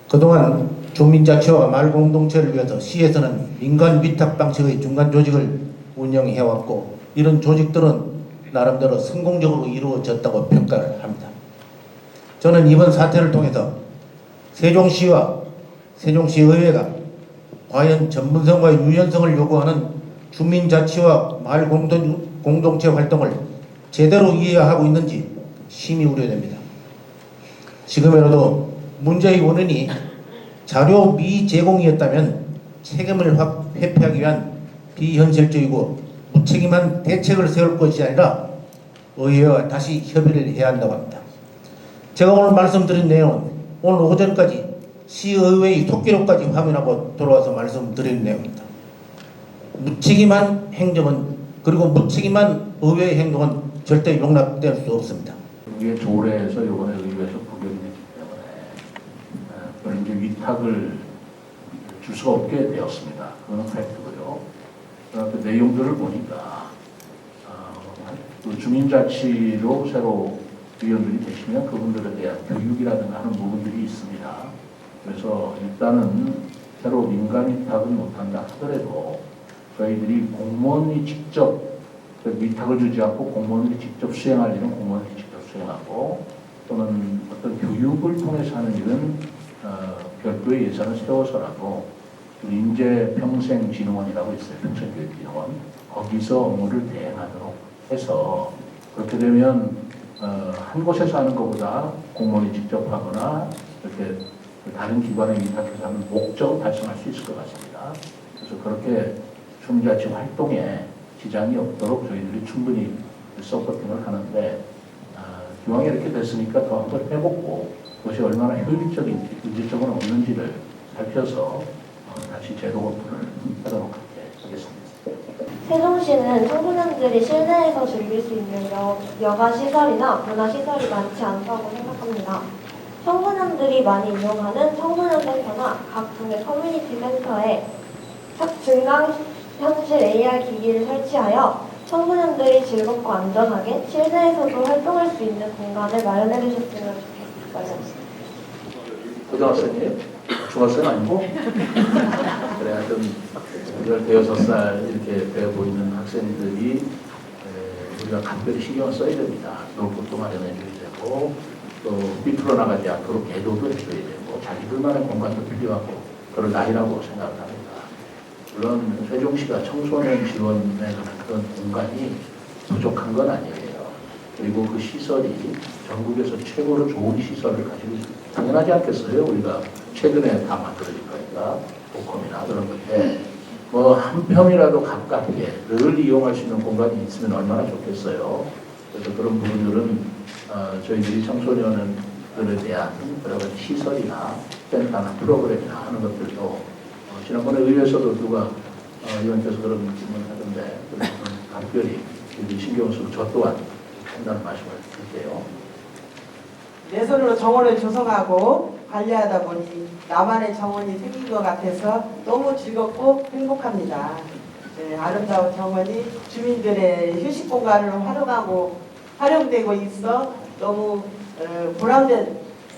그동안 주민자치와 마을 공동체를 위해서 시에서는 민간 위탁 방식의 중간 조직을 운영해왔고 이런 조직들은 나름대로 성공적으로 이루어졌다고 평가를 합니다. 저는 이번 사태를 통해서 세종시와 세종시의회가 과연 전문성과 유연성을 요구하는 주민자치와 마을 공동체 활동을 제대로 이해하고 있는지 심히 우려됩니다. 지금이라도 문제의 원인이 자료 미제공이었다면 책임을 회피하기 위한 비현실적이고 무책임한 대책을 세울 것이 아니라 의회와 다시 협의를 해야 한다고 합니다. 제가 오늘 말씀드린 내용은 오늘 오전까지 시의회의 속기록까지 확인하고 돌아와서 말씀드린 내용입니다. 무책임한 행정은 그리고 무책임한 의회의 행동은 절대 용납될 수 없습니다. 이게 조례에서 이번에 의회에서 부결이 됐기 때문에 이제 위탁을 줄 수가 없게 되었습니다. 그거는 팩트고요. 그 내용들을 보니까 그 주민자치로 새로 위원들이 되시면 그분들에 대한 교육이라든가 하는 부분들이 있습니다. 그래서 일단은 새로 민간 위탁은 못한다 하더라도 저희들이 공무원이 직접 위탁을 주지 않고 공무원들이 직접 수행할 일은 공무원들이 직접 수행하고 또는 어떤 교육을 통해서 하는 일은 별도의 예산을 세워서라도 인재평생진흥원이라고 있어요. 평생교육진흥원. 거기서 업무를 대행하도록 해서 그렇게 되면 한 곳에서 하는 것보다 공무원이 직접 하거나 이렇게 다른 기관에 위탁해서 하는 목적을 달성할 수 있을 것 같습니다. 그래서 그렇게 주민자치 활동에 지장이 없도록 저희들이 충분히 서포팅을 하는데 기왕에 이렇게 됐으니까 더 한번 해보고 그것이 얼마나 효율적인지 문제점은 없는지를 살펴서 다시 제도 검토를 하도록 하겠습니다. 세종시는 청소년들이 실내에서 즐길 수 있는 여가시설이나 문화시설이 많지 않다고 생각합니다. 청소년들이 많이 이용하는 청소년센터나 각 동네 커뮤니티 센터에 증강현실 AR 기기를 설치하여 청소년들이 즐겁고 안전하게 실내에서도 활동할 수 있는 공간을 마련해 주셨으면 좋겠습니다. 고등학생이에요? 중학생 아니고? 그래, 하여튼 16살 이렇게 돼 보이는 학생들이 우리가 각별히 신경을 써야 됩니다. 놀 곳도 마련해 줘야 되고 또 삐뚤어 나가지 않도록 계도도 해줘야 되고 자기들만의 공간도 필요하고 그런 나이라고 생각을 합니다. 물론 세종시가 청소년 지원에 관한 그런 공간이 부족한 건 아니에요. 그리고 그 시설이 전국에서 최고로 좋은 시설을 가지고 당연하지 않겠어요? 우리가 최근에 다 만들어질 거니까 보컴이나 그런 건데 뭐 한 편이라도 가깝게 늘 이용할 수 있는 공간이 있으면 얼마나 좋겠어요. 그래서 그런 부분들은 저희들이 청소년들에 대한 여러 가지 시설이나 센터나 프로그램이나 하는 것들도 지난번에 의회에서도 누가 의원께서 그런 질문을 하던데 각별히 신경 쓰고 저 또한 한다는 말씀을 드릴게요. 내 손으로 정원을 조성하고 관리하다 보니 나만의 정원이 생긴 것 같아서 너무 즐겁고 행복합니다. 네, 아름다운 정원이 주민들의 휴식 공간으로 활용되고 있어 너무 보람된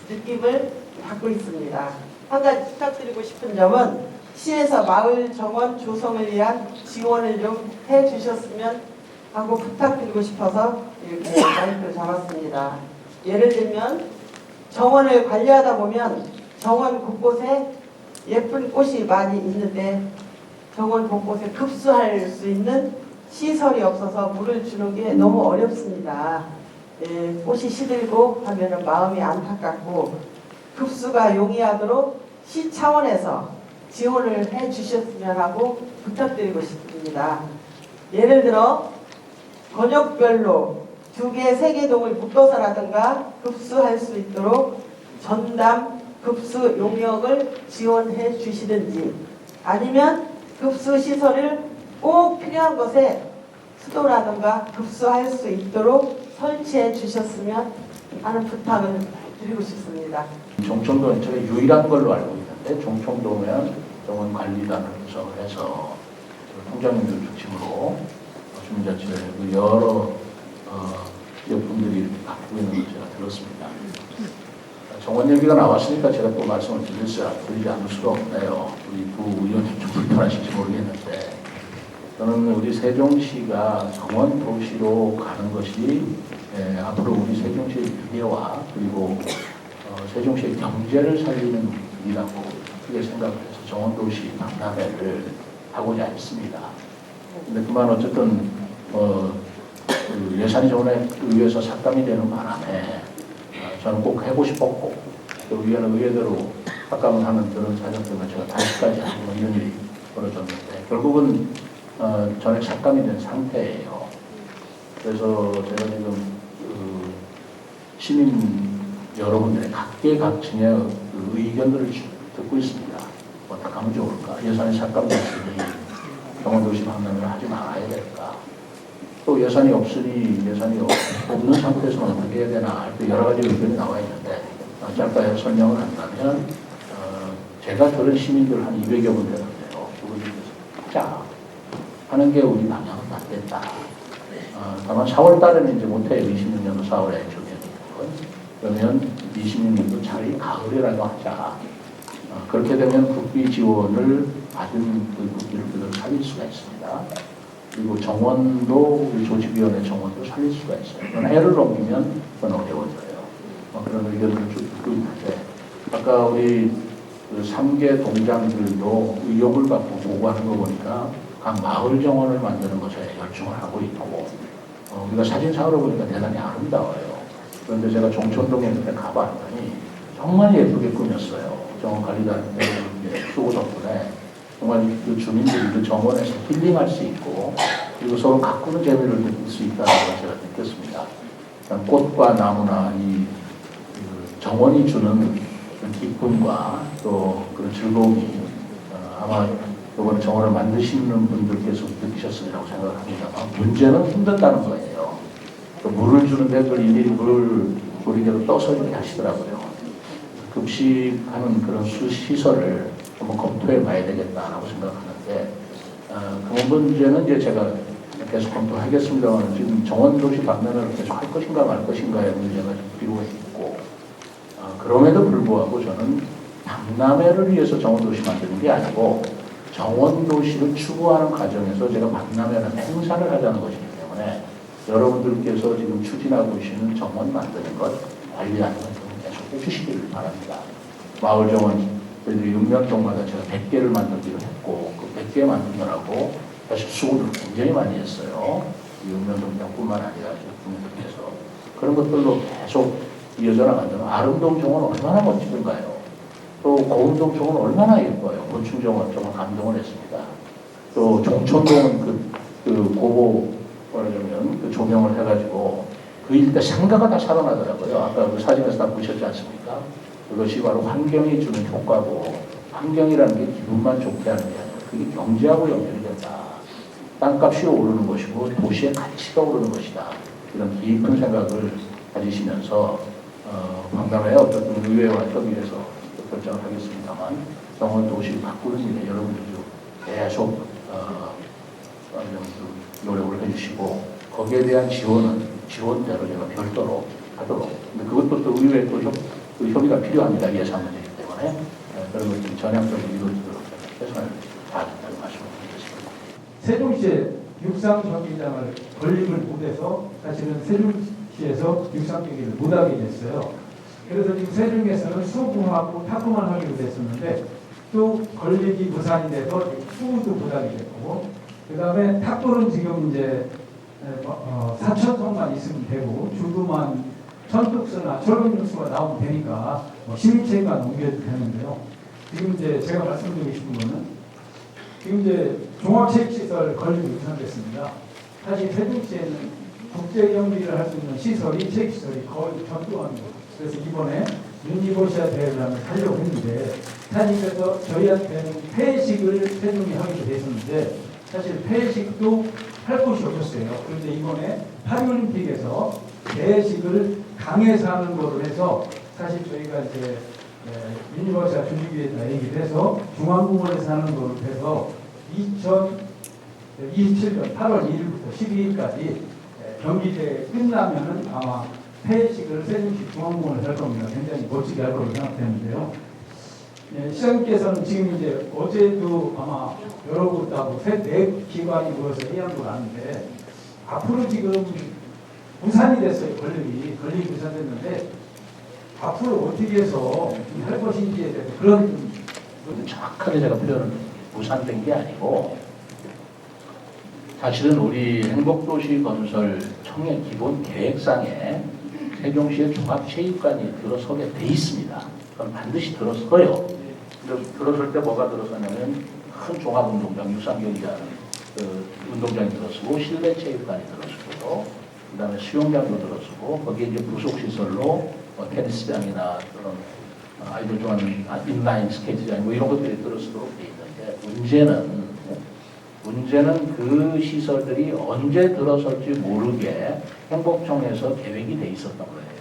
느낌을 받고 있습니다. 한 가지 부탁드리고 싶은 점은 시에서 마을 정원 조성을 위한 지원을 좀 해주셨으면 하고 부탁드리고 싶어서 이렇게 마이크를 잡았습니다. 예를 들면 정원을 관리하다 보면 정원 곳곳에 예쁜 꽃이 많이 있는데 정원 곳곳에 급수할 수 있는 시설이 없어서 물을 주는 게 너무 어렵습니다. 예, 꽃이 시들고 하면은 마음이 안타깝고 급수가 용이하도록 시 차원에서 지원을 해 주셨으면 하고 부탁드리고 싶습니다. 예를 들어 번역별로 2개, 3개 동을 묶어서라든가 급수할 수 있도록 전담 급수 용역을 지원해 주시든지 아니면 급수 시설을 꼭 필요한 것에 수도라든가 급수할 수 있도록 설치해 주셨으면 하는 부탁을 드리고 싶습니다. 종촌도는 제가 유일한 걸로 알고 있는데 종촌도면 정원관리단을 구성을 해서 통장님들 중심으로 주민자치를 여러 지역분들이 갖고 있는 걸 제가 들었습니다. 정원 얘기가 나왔으니까 제가 또 말씀을 드리지 않을 수가 없네요. 우리 부의원님 좀 불편하실지 모르겠는데 저는 우리 세종시가 정원 도시로 가는 것이 앞으로 우리 세종시의 미래와 그리고 세종시의 경제를 살리는 일이라고 크게 생각을 해서 정원 도시 박람회를 하고자 했습니다. 근데 그만 어쨌든 그 예산이 저번에 의회에서 삭감이 되는 바람에 저는 꼭 하고 싶었고 또 의회는 의회대로 삭감을 하는 그런 사정 때문에 제가 다시까지 하고 이런 일이 벌어졌는데 결국은 전액 삭감이 된 상태예요. 그래서 제가 지금 그 시민 여러분들의 각계각층의 그 의견들을 듣고 있습니다. 어떻게 하면 좋을까? 예산이 삭감됐으니 정원도시 박람회를 하지 말아야 될까? 또 예산이 없으니 예산이 없는 상태에서는 어떻게 해야 되나 할 때 여러 가지 의견이 나와 있는데 짧게 설명을 한다면 제가 들은 시민들 한 200여 분 되는데요. 우리 하자 하는 게 우리 방향은 맞겠다. 다만 4월 달에는 이제 못해요. 26년도 4월에 그러면 26년도 차라리 가을이라도 하자. 그렇게 되면 국비 지원을 받은 그 국비를 그대로 살릴 수가 있습니다. 그리고 정원도 우리 조직위원회 정원도 살릴 수가 있어요. 그건 해를 넘기면 그건 어려워져요. 그런 의견을 좀 듣고 있는데 아까 우리 그 3개 동장들도 의욕을 갖고 보고하는 거 보니까 각 마을 정원을 만드는 것에 열중을 하고 있고 우리가 사진상으로 보니까 대단히 아름다워요. 그런데 제가 종촌동에 그때 가봤더니 정말 예쁘게 꾸몄어요. 정원관리단의 수고 덕분에 정말 그 주민들이 그 정원에서 힐링할 수 있고 그리고 서로 가꾸는 재미를 느낄 수 있다는 걸 제가 느꼈습니다. 꽃과 나무나 이 정원이 주는 기쁨과 또 그런 즐거움이 아마 이번에 정원을 만드시는 분들께서 느끼셨으리라고 생각을 합니다만 문제는 힘들다는 거예요. 또 물을 주는데 그걸 일일이 물이대로 떠서 이렇게 하시더라고요. 급식하는 그런 시설을 한번 검토해 봐야 되겠다라고 생각하는데 그 문제는 이제 제가 계속 검토하겠습니다만 지금 정원도시 박람회를 계속 할 것인가 말 것인가의 문제가 좀 필요해 있고 그럼에도 불구하고 저는 박람회를 위해서 정원도시 만드는 게 아니고 정원도시를 추구하는 과정에서 제가 박람회라는 행사를 하자는 것이기 때문에 여러분들께서 지금 추진하고 계시는 정원 만드는 것, 관리하는 것 계속 해주시기를 바랍니다. 마을 정원, 저희들이 6년동마다 제가 100개를 만들기로 했고 그 100개 만드느라고 사실 수고를 굉장히 많이 했어요. 6년동뿐만 아니라 국민들께서 그런 것들로 계속 이어져 나간다면 아름동 정원 얼마나 멋지던가요. 또 고운동 정원 얼마나 예뻐요. 곤충 정원 정말 감동을 했습니다. 또 종촌동은 그 고보 말하자면 그 조명을 해가지고 그 일대 상가가 다 살아나더라고요. 아까 그 사진에서 다 보셨지 않습니까? 그것이 바로 환경이 주는 효과고 환경이라는 게 기분만 좋게 하는 게 아니라 그게 경제하고 연결이 된다. 땅값이 오르는 것이고 도시의 가치가 오르는 것이다. 이런 깊은 생각을 가지시면서 박람회에 어떤 의회와 협의해서 결정을 하겠습니다만 정원 도시를 바꾸는 일에 여러분들도 계속 노력을 해주시고 거기에 대한 지원은 지원대로 제가 별도로 하도록 근데 그것도 또 의회 또 협의가 필요합니다. 예산 문제이기 때문에 그런 것들이 전향적으로 이루어지도록 최선을 다하겠다는 말씀을 드리겠습니다. 세종시에 육상 경기장을 건립을 못해서 사실은 세종시에서 육상 경기를 못하게 됐어요. 그래서 지금 세종에서는 수구하고 탁구만 하기로 됐었는데 또 건립이 무산이 돼서 투구도 못하게 됐고 그다음에 탑돌은 지금 이제 4,000톤만 있으면 되고 주도만 천뚝수나 철근육수가 나오면 되니까 시민체만 옮겨도 되는데요. 지금 이제 제가 말씀드리고 싶은 거는 지금 이제 종합체육시설 건립이 우선됐습니다. 사실 세종시에는 국제 경기를 할 수 있는 시설이 체육시설이 거의 전도하는 거죠. 그래서 이번에 유니버시아 대회를 하면 하려고 했는데 사실 그래서 저희한테는 폐식을 세종이 하게 됐었는데 사실 폐식도 할 곳이 없었어요. 그런데 이번에 파리올림픽에서 폐식을 강에서 하는 거로 해서 사실 저희가 이제 유니버시아 준비위에다 얘기를 해서 중앙공원에서 하는 거로 해서 2027년 8월 1일부터 12일까지 경기대 끝나면은 아마 폐식을 세종시 중앙공원에서 할 겁니다. 굉장히 멋지게 할 거라고 생각되는데요. 시장님께서는 지금 이제 어제도 아마 여러 곳하고 네 기관이 모여서 회의한 걸 아는데 앞으로 지금 무산이 됐어요. 건립이 무산됐는데 앞으로 어떻게 해서 할 것인지에 대해서 그런 정확하게 제가 표현을 무산된 게 아니고 사실은 우리 행복도시 건설 청의 기본 계획상에 세종시의 종합체육관이 들어서게 돼 있습니다. 그건 반드시 들어서요. 들어설 때 뭐가 들어서냐면 큰 종합운동장, 육상경기장, 운동장이 들어서고 실내 체육관이 들어서고 그다음에 수영장도 들어서고 거기에 이제 부속시설로 테니스장이나 그런 아이들 좋아하는 인라인 스케이트장 뭐 이런 것들이 들어서도록 돼 있는데 문제는 그 시설들이 언제 들어설지 모르게 행복청에서 계획이 돼 있었던 거예요.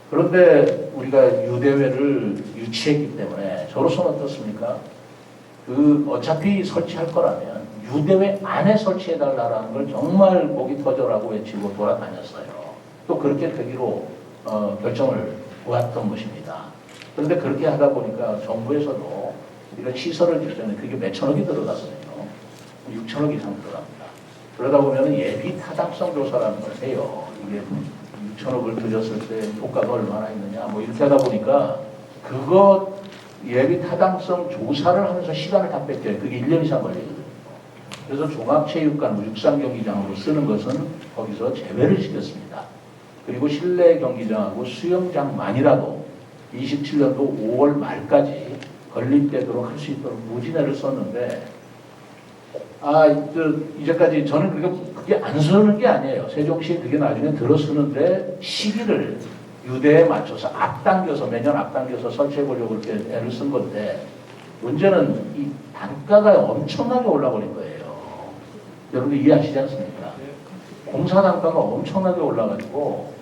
그런데 우리가 유대회를 유치했기 때문에 저로서는 어떻습니까? 어차피 설치할 거라면 유대회 안에 설치해달라는 걸 정말 목이 터져라고 외치고 돌아다녔어요. 또 그렇게 되기로 결정을 보았던 것입니다. 그런데 그렇게 하다 보니까 정부에서도 이런 시설을 짓자면 그게 몇천억이 들어갔어요. 6천억 이상 들어갑니다. 그러다 보면 예비 타당성 조사라는 걸 해요. 이게 6천억을 들였을 때 효과가 얼마나 있느냐 뭐 이렇게 하다 보니까 그거 예비 타당성 조사를 하면서 시간을 다 뺏겨요. 그게 1년 이상 걸리거든요. 그래서 종합체육관 육상경기장으로 쓰는 것은 거기서 제외를 시켰습니다. 그리고 실내 경기장하고 수영장만이라도 27년도 5월 말까지 건립되도록 할 수 있도록 무진회를 썼는데 이제까지 저는 그게 안 서는 게 아니에요. 세종시에 그게 나중에 들어서는데 시기를 유대에 맞춰서 앞당겨서 매년 앞당겨서 설치해 보려고 이렇게 애를 쓴 건데 문제는 이 단가가 엄청나게 올라버린 거예요. 여러분들 이해하시지 않습니까? 공사 단가가 엄청나게 올라가지고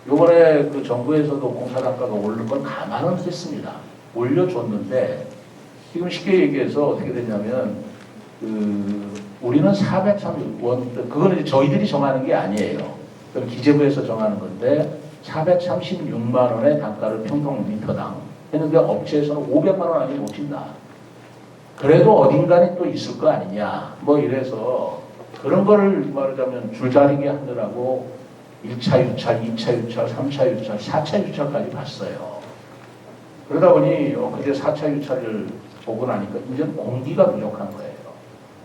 요번에 그 정부에서도 공사 단가가 오르는 걸 감안은 했습니다. 올려줬는데 지금 쉽게 얘기해서 어떻게 되냐면 우리는 430원, 그거는 이제 저희들이 정하는 게 아니에요. 그럼 기재부에서 정하는 건데 436만 원의 단가를 평방미터당 했는데 업체에서는 500만 원 아니면 못 친다. 그래도 어딘가에 또 있을 거 아니냐. 뭐 이래서 그런 거를 말하자면 줄다리기 하느라고 1차 유찰, 2차 유찰, 3차 유찰, 4차 유찰까지 봤어요. 그러다 보니 그제 4차 유찰을 보고 나니까 이제 공기가 부족한 거예요.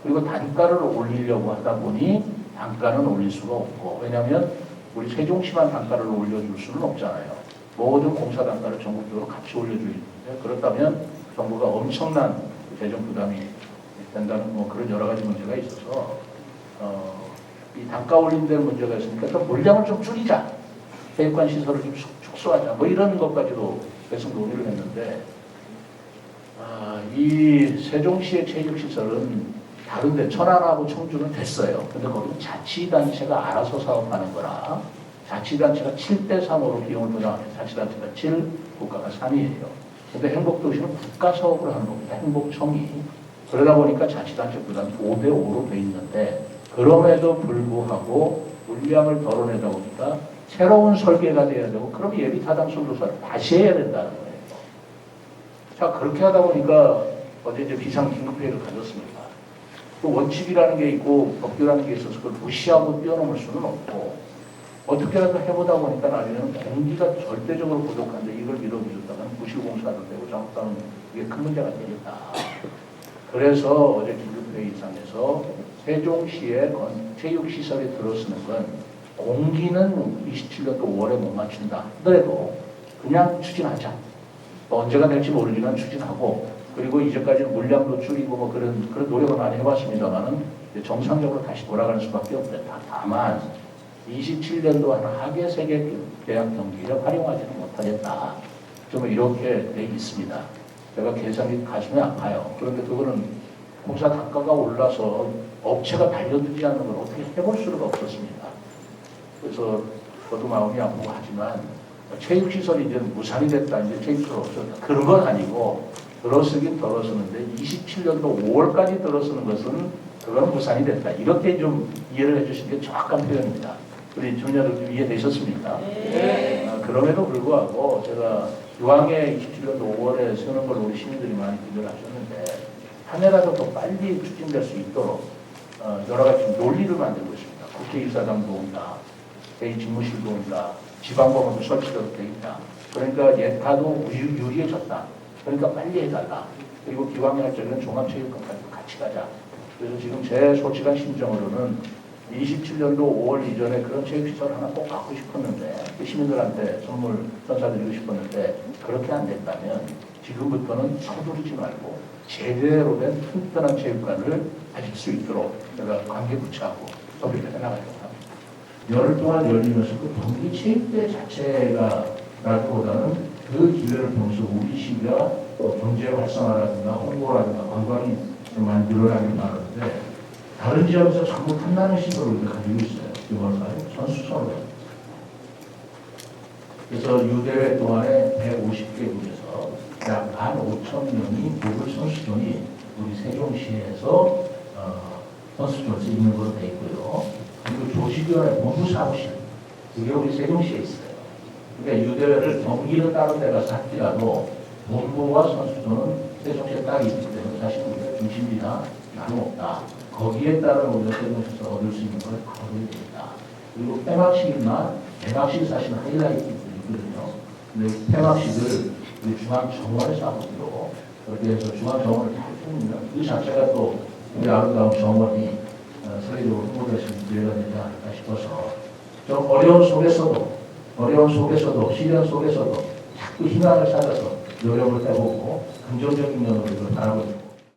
그리고 단가를 올리려고 하다 보니 단가는 올릴 수가 없고 왜냐하면 우리 세종시만 단가를 올려줄 수는 없잖아요. 모든 공사 단가를 전국적으로 같이 올려줘야 되는데 그렇다면 정부가 엄청난 재정 부담이 된다는 뭐 그런 여러 가지 문제가 있어서 이 단가 올린 데 문제가 있으니까 또 물량을 좀 줄이자. 체육관 시설을 좀 축소하자. 뭐 이런 것까지도 계속 논의를 했는데 이 세종시의 체육시설은 다른데 천안하고 청주는 됐어요. 근데 거기는 자치단체가 알아서 사업하는 거라 자치단체가 7대3으로 비용을 보장합니다. 자치단체가 7, 국가가 3이에요. 근데 행복도시는 국가 사업을 하는 겁니다. 행복청이. 그러다 보니까 자치단체 부담이 5대5로 돼 있는데 그럼에도 불구하고 물량을 덜어내다 보니까 새로운 설계가 돼야 되고 그럼 예비 타당성 조사를 다시 해야 된다는 거예요. 자 그렇게 하다 보니까 어제 이제 비상긴급회의를 가졌습니다. 그 원칙이라는 게 있고 법규라는 게 있어서 그걸 무시하고 뛰어넘을 수는 없고 어떻게라도 해보다 보니까 나중에는 공기가 절대적으로 부족한데 이걸 밀어붙였다가는 부실공사도 되고 잘못하면 이게 큰 문제가 되겠다. 그래서 어제 긴급회의 회의장에서 세종시의 체육시설에 들어서는 건 공기는 27년도 5월에 못 맞춘다 하더라도 그냥 추진하자. 뭐 언제가 될지 모르지만 추진하고, 그리고 이제까지 물량도 줄이고 뭐 그런 노력을 많이 해봤습니다만은 정상적으로 다시 돌아가는 수밖에 없다. 다만 27년도 하계 세계 대학 경기를 활용하지는 못하겠다. 좀 이렇게 돼 있습니다. 제가 계산이 가슴이 아파요. 그런데 그거는 공사 단가가 올라서 업체가 달려들지 않는 걸 어떻게 해볼 수가 없었습니다. 그래서 저도 마음이 아프고 하지만 체육시설이 이제 무산이 됐다, 이제 체육시설 없었다. 그런 건 아니고 들어서긴 들어서는데 27년도 5월까지 들어서는 것은 그건 무산이 됐다. 이렇게 좀 이해를 해주시는 게 정확한 표현입니다. 우리 주민여러분 이해되셨습니까? 네. 그럼에도 불구하고 제가 유황에 27년도 5월에 세우는 걸 우리 시민들이 많이 기대를 하셨는데 한 해라도 더 빨리 추진될 수 있도록 여러 가지 논리를 만들고 있습니다. 국회의사당도 온다, 제2집무실도 온다, 지방법원도 설치되어 있다. 그러니까 예타도 유리해졌다. 그러니까 빨리 해달라. 그리고 기왕에 할 적에는 종합체육관까지도 같이 가자. 그래서 지금 제 솔직한 심정으로는 27년도 5월 이전에 그런 체육시설 하나 꼭 갖고 싶었는데 시민들한테 선물 전사드리고 싶었는데 그렇게 안 됐다면 지금부터는 서두르지 말고 제대로 된 튼튼한 체육관을 가질 수 있도록 제가 관계 부처하고 협의를 해나가려고 합니다. 열흘 동안 열리면서 그 경기 체육대 자체가 라기보다는 그 기회를 통해서 우리 시가 경제 활성화라든가 홍보라든가 관광이 좀 많이 늘어나길 바라는데 다른 지역에서 전부 탐나는 시설을 우리가 가지고 있어요. 이번에 선수촌을. 그래서 유대회 동안에 150개국에서 약 15,000명이 모bil 선수촌이 우리 세종시에서 선수촌에서 있는 걸로 되어 있고요. 그리고 조직위원회 본부 사무실, 그게 우리 세종시에 있어요. 그러니까 유대회를 경기는 다른 데 가서 할지라도 본부와 선수촌은 세종시에 딱 있기 때문에 사실 우리가 중심이나 나름없다. 거기에 따른 우리가 세종시에서 얻을 수 있는 걸 얻어야 됩니다. 그리고 폐막식이나 개막식이 사실 하이라이트들이 있거든요. 근데 폐막식을 우리 중앙정원에서 하고요. 그렇게 해서 중앙정원을 잘 꾸미면 그 자체가 또 우리 아름다운 정원이 세계적으로 홍보될 수 있는 기회가 되지 않을까 싶어서 좀 어려운 속에서도 시련 속에서도 자꾸 희망을 찾아서 노력을 해보고 긍정적인 면으로 이걸 바라보고